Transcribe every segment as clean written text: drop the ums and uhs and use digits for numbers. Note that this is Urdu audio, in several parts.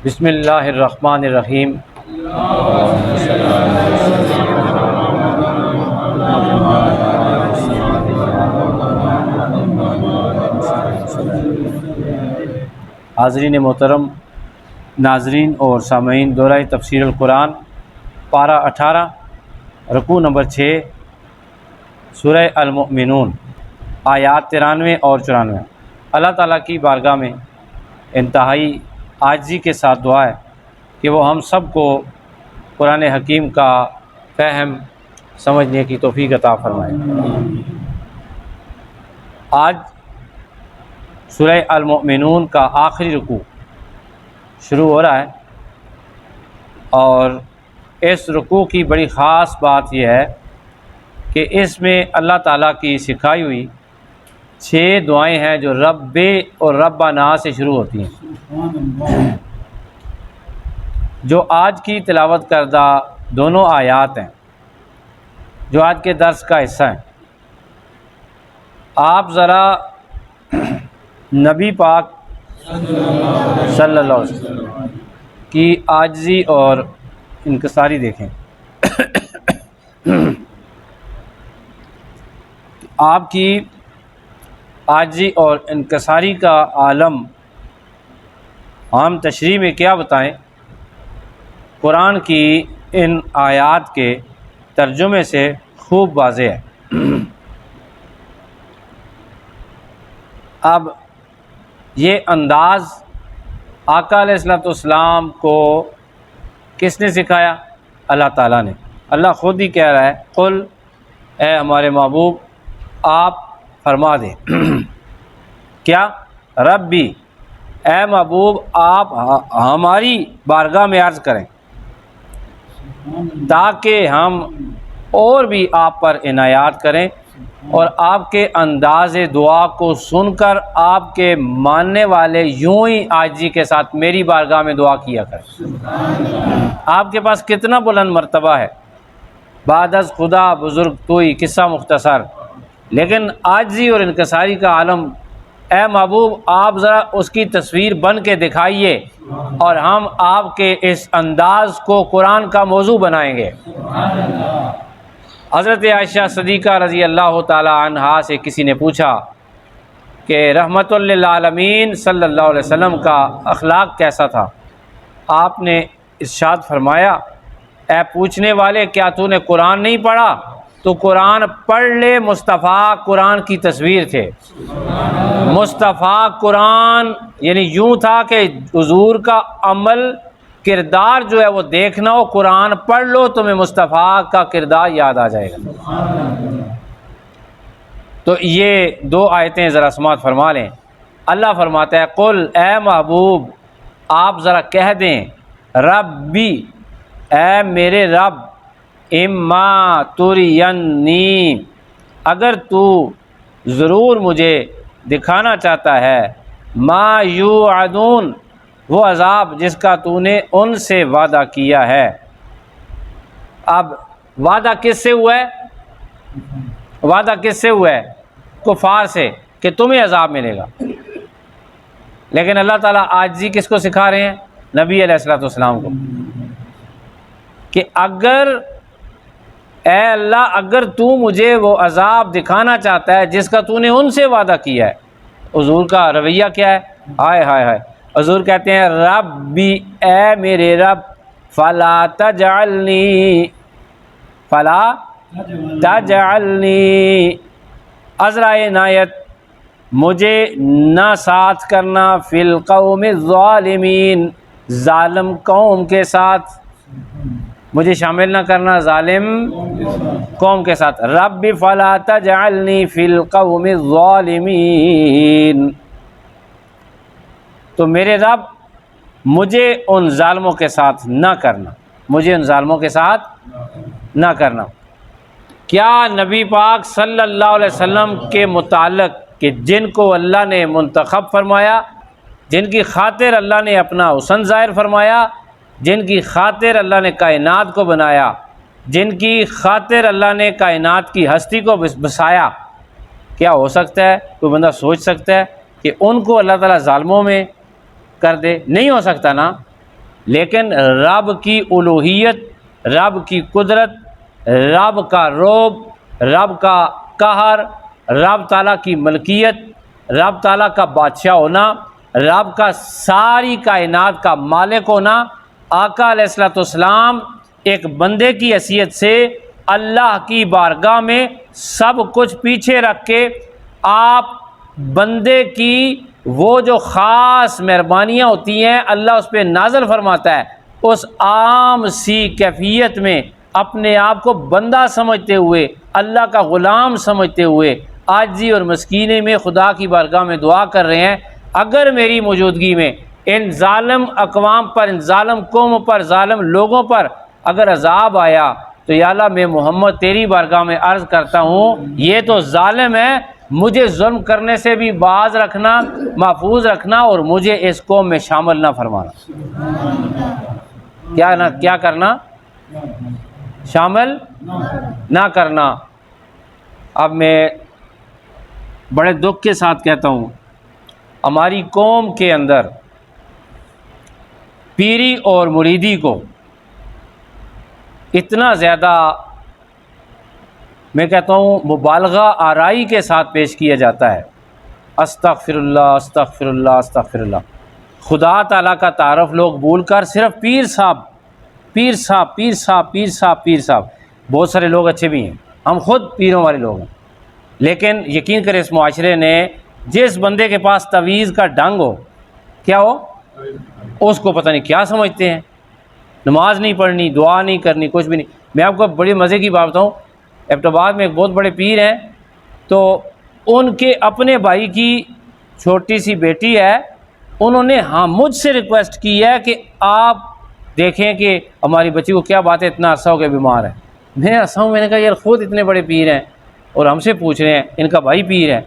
بسم اللہ الرحمن الرحیم۔ حاضرین محترم، ناظرین اور سامعین، دورہ تفسیر القرآن پارہ 18 رکوع نمبر 6 سورہ المؤمنون آیات 93 اور 94۔ اللہ تعالیٰ کی بارگاہ میں انتہائی عاجزی کے ساتھ دعا ہے کہ وہ ہم سب کو قرآن حکیم کا فہم سمجھنے کی توفیق عطا فرمائے۔ آج سورہ المؤمنون کا آخری رکوع شروع ہو رہا ہے، اور اس رکوع کی بڑی خاص بات یہ ہے کہ اس میں اللہ تعالیٰ کی سکھائی ہوئی 6 دعائیں ہیں جو رب اور ربنا سے شروع ہوتی ہیں، جو آج کی تلاوت کردہ دونوں آیات ہیں، جو آج کے درس کا حصہ ہیں۔ آپ ذرا نبی پاک صلی اللہ علیہ وسلم کی عاجزی اور انکساری دیکھیں۔ آپ کی عاجزی اور انکساری کا عالم ہم تشریح میں کیا بتائیں، قرآن کی ان آیات کے ترجمے سے خوب واضح ہے۔ اب یہ انداز آقا علیہ الصلوۃ والسلام کو کس نے سکھایا؟ اللہ تعالیٰ نے۔ اللہ خود ہی کہہ رہا ہے، قل، اے ہمارے محبوب آپ فرما دیں کیا؟ ربی، اے محبوب آپ ہماری بارگاہ میں عرض کریں تاکہ ہم اور بھی آپ پر عنایات کریں، اور آپ کے انداز دعا کو سن کر آپ کے ماننے والے یوں ہی عاجزی کے ساتھ میری بارگاہ میں دعا کیا کریں۔ آپ کے پاس کتنا بلند مرتبہ ہے، بعد از خدا بزرگ توئی، قصہ مختصر، لیکن عاجزی اور انکساری کا عالم، اے محبوب آپ ذرا اس کی تصویر بن کے دکھائیے، اور ہم آپ کے اس انداز کو قرآن کا موضوع بنائیں گے۔ حضرت عائشہ صدیقہ رضی اللہ تعالی عنہا سے کسی نے پوچھا کہ رحمت للعالمین صلی اللہ علیہ وسلم کا اخلاق کیسا تھا؟ آپ نے ارشاد فرمایا، اے پوچھنے والے، کیا تو نے قرآن نہیں پڑھا؟ تو قرآن پڑھ لے، مصطفیٰ قرآن کی تصویر تھے۔ مصطفیٰ قرآن یعنی یوں تھا کہ حضور کا عمل، کردار جو ہے وہ دیکھنا ہو، قرآن پڑھ لو، تمہیں مصطفیٰ کا کردار یاد آ جائے گا۔ تو یہ 2 آیتیں ذرا سماعت فرما لیں۔ اللہ فرماتا ہے، قل، اے محبوب آپ ذرا کہہ دیں، ربی، اے میرے رب، اما ترینی، اگر تو ضرور مجھے دکھانا چاہتا ہے، ما یوعدون، وہ عذاب جس کا تو نے ان سے وعدہ کیا ہے۔ اب وعدہ کس سے ہوا ہے؟ وعدہ کس سے ہوا ہے؟ کفار سے، کہ تمہیں عذاب ملے گا۔ لیکن اللہ تعالیٰ عاجزی کس کو سکھا رہے ہیں؟ نبی علیہ الصلوۃ والسلام کو، کہ اے اللہ اگر تو مجھے وہ عذاب دکھانا چاہتا ہے جس کا تو نے ان سے وعدہ کیا ہے۔ حضور کا رویہ کیا ہے؟ ہائے ہائے ہائے، حضور کہتے ہیں، ربی، اے میرے رب، فلا تجعلنی عذرائے عنایت، مجھے نہ ساتھ کرنا، فی القوم الظالمین، ظالم قوم کے ساتھ، مجھے شامل نہ کرنا ظالم قوم کے ساتھ۔ رب فلا تجعلنی فی القوم الظالمین، تو میرے رب مجھے ان ظالموں کے ساتھ نہ کرنا، مجھے ان ظالموں کے ساتھ نہ کرنا۔ کیا نبی پاک صلی اللہ علیہ وسلم کے متعلق کہ جن کو اللہ نے منتخب فرمایا، جن کی خاطر اللہ نے اپنا حسن ظاہر فرمایا، جن کی خاطر اللہ نے کائنات کو بنایا، جن کی خاطر اللہ نے کائنات کی ہستی کو بسایا، کیا ہو سکتا ہے کوئی بندہ سوچ سکتا ہے کہ ان کو اللہ تعالیٰ ظالموں میں کر دے؟ نہیں ہو سکتا نا۔ لیکن رب کی الوہیت، رب کی قدرت، رب کا رعب، رب کا قہر، رب تعالیٰ کی ملکیت، رب تعالیٰ کا بادشاہ ہونا، رب کا ساری کائنات کا مالک ہونا، آقا علیہ الصلوۃ والسلام ایک بندے کی حیثیت سے اللہ کی بارگاہ میں سب کچھ پیچھے رکھ کے آپ بندے کی وہ جو خاص مہربانیاں ہوتی ہیں اللہ اس پہ نازل فرماتا ہے، اس عام سی کیفیت میں اپنے آپ کو بندہ سمجھتے ہوئے، اللہ کا غلام سمجھتے ہوئے، عاجزی اور مسکینی میں خدا کی بارگاہ میں دعا کر رہے ہیں، اگر میری موجودگی میں ان ظالم اقوام پر، ان ظالم قوموں پر، ظالم لوگوں پر اگر عذاب آیا تو یا اللہ میں محمد تیری بارگاہ میں عرض کرتا ہوں یہ تو ظالم ہے، مجھے ظلم کرنے سے بھی باز رکھنا، محفوظ رکھنا، اور مجھے اس قوم میں شامل نہ فرمانا۔ کیا کرنا؟ شامل نہ کرنا۔ اب میں بڑے دکھ کے ساتھ کہتا ہوں، ہماری قوم کے اندر پیری اور مریدی کو اتنا زیادہ میں کہتا ہوں مبالغہ آرائی کے ساتھ پیش کیا جاتا ہے، استغفر اللہ استغفر اللہ استغفر اللہ۔ خدا تعالیٰ کا تعارف لوگ بھول کر صرف پیر صاحب پیر صاحب پیر صاحب پیر صاحب پیر صاحب، بہت سارے لوگ اچھے بھی ہیں، ہم خود پیروں والے لوگ ہیں، لیکن یقین کریں اس معاشرے نے جس بندے کے پاس تعویذ کا ڈنگ ہو، کیا ہو، اس کو پتہ نہیں کیا سمجھتے ہیں، نماز نہیں پڑھنی، دعا نہیں کرنی، کچھ بھی نہیں۔ میں آپ کو بڑی مزے کی بات بتاؤں، ایبٹ آباد میں ایک بہت بڑے پیر ہیں، تو ان کے اپنے بھائی کی چھوٹی سی بیٹی ہے، انہوں نے مجھ سے ریکویسٹ کی ہے کہ آپ دیکھیں کہ ہماری بچی کو کیا بات ہے، اتنا عرصہ ہو گیا بیمار ہے۔ میں ہنسا ہوں، میں نے کہا یار خود اتنے بڑے پیر ہیں اور ہم سے پوچھ رہے ہیں، ان کا بھائی پیر ہے۔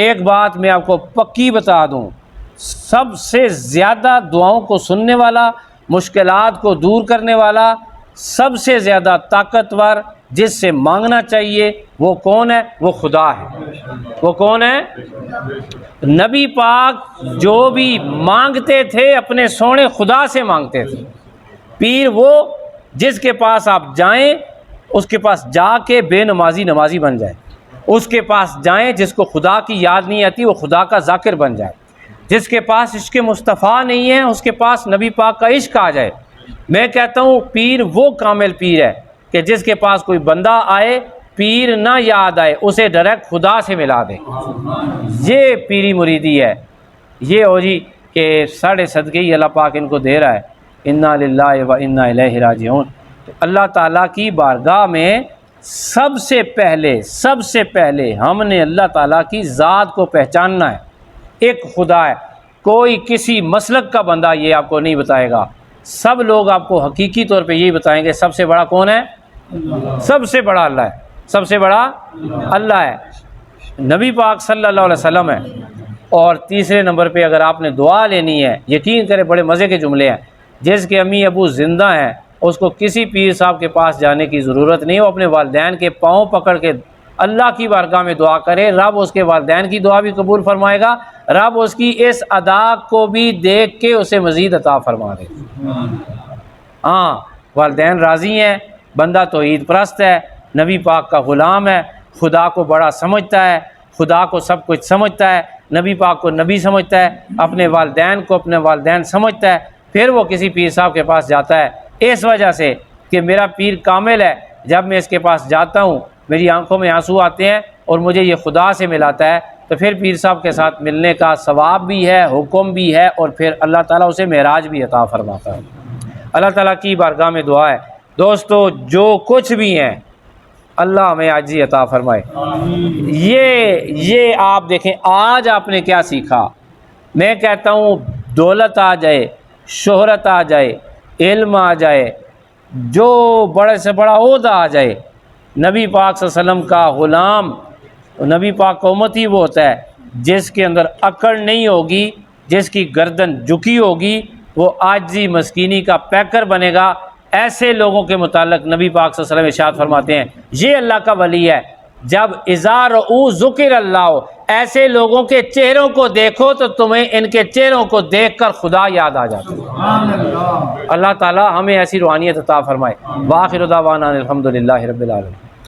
ایک بات میں آپ کو پکی بتا دوں، سب سے زیادہ دعاؤں کو سننے والا، مشکلات کو دور کرنے والا، سب سے زیادہ طاقتور جس سے مانگنا چاہیے وہ کون ہے؟ وہ خدا ہے۔ وہ کون ہے؟ نبی پاک جو بھی مانگتے تھے اپنے سونے خدا سے مانگتے تھے۔ پیر وہ جس کے پاس آپ جائیں اس کے پاس جا کے بے نمازی نمازی بن جائے، اس کے پاس جائیں جس کو خدا کی یاد نہیں آتی وہ خدا کا ذاکر بن جائے، جس کے پاس عشق مصطفیٰ نہیں ہے اس کے پاس نبی پاک کا عشق آ جائے۔ میں کہتا ہوں پیر وہ کامل پیر ہے کہ جس کے پاس کوئی بندہ آئے پیر نہ یاد آئے، اسے ڈائریکٹ خدا سے ملا دے، یہ پیری مریدی ہے۔ یہ ہو جی کہ ساڑھے صدقے ہی اللہ پاک ان کو دے رہا ہے، انا للہ و انا الیہ راجعون۔ تو اللہ تعالیٰ کی بارگاہ میں سب سے پہلے ہم نے اللہ تعالیٰ کی ذات کو پہچاننا ہے، ایک خدا ہے، کوئی کسی مسلک کا بندہ یہ آپ کو نہیں بتائے گا، سب لوگ آپ کو حقیقی طور پہ یہی بتائیں گے سب سے بڑا کون ہے؟ سب سے بڑا اللہ ہے، سب سے بڑا اللہ ہے، نبی پاک صلی اللہ علیہ وسلم ہے۔ اور تیسرے نمبر پہ اگر آپ نے دعا لینی ہے، یقین کریں بڑے مزے کے جملے ہیں، جس کے امی ابو زندہ ہیں اس کو کسی پیر صاحب کے پاس جانے کی ضرورت نہیں، وہ اپنے والدین کے پاؤں پکڑ کے اللہ کی بارگاہ میں دعا کرے، رب اس کے والدین کی دعا بھی قبول فرمائے گا، رب اس کی اس ادا کو بھی دیکھ کے اسے مزید عطا فرما دے۔ ہاں والدین راضی ہیں، بندہ توحید پرست ہے، نبی پاک کا غلام ہے، خدا کو بڑا سمجھتا ہے، خدا کو سب کچھ سمجھتا ہے، نبی پاک کو نبی سمجھتا ہے، اپنے والدین کو اپنے والدین سمجھتا ہے، پھر وہ کسی پیر صاحب کے پاس جاتا ہے اس وجہ سے کہ میرا پیر کامل ہے، جب میں اس کے پاس جاتا ہوں میری آنکھوں میں آنسو آتے ہیں اور مجھے یہ خدا سے ملاتا ہے، تو پھر پیر صاحب کے ساتھ ملنے کا ثواب بھی ہے، حکم بھی ہے، اور پھر اللہ تعالیٰ اسے معراج بھی عطا فرماتا ہے۔ اللہ تعالیٰ کی بارگاہ میں دعا ہے دوستو جو کچھ بھی ہیں اللہ ہمیں عاجزی عطا فرمائے۔ یہ آپ دیکھیں آج آپ نے کیا سیکھا۔ میں کہتا ہوں دولت آ جائے، شہرت آ جائے، علم آ جائے، جو بڑے سے بڑا عہدہ آ جائے، نبی پاک صلی اللہ علیہ وسلم کا غلام، نبی پاک کا امتی وہ ہوتا ہے جس کے اندر اکڑ نہیں ہوگی، جس کی گردن جھکی ہوگی، وہ عاجزی مسکینی کا پیکر بنے گا۔ ایسے لوگوں کے متعلق نبی پاک صلی اللہ علیہ وسلم ارشاد فرماتے ہیں یہ اللہ کا ولی ہے، جب اذا رؤوا ذکر اللہ، ایسے لوگوں کے چہروں کو دیکھو تو تمہیں ان کے چہروں کو دیکھ کر خدا یاد آ جاتا ہے۔ اللہ تعالی ہمیں ایسی روحانیت عطا فرمائے۔ وآخر دعوانا الحمدللہ رب العالمین۔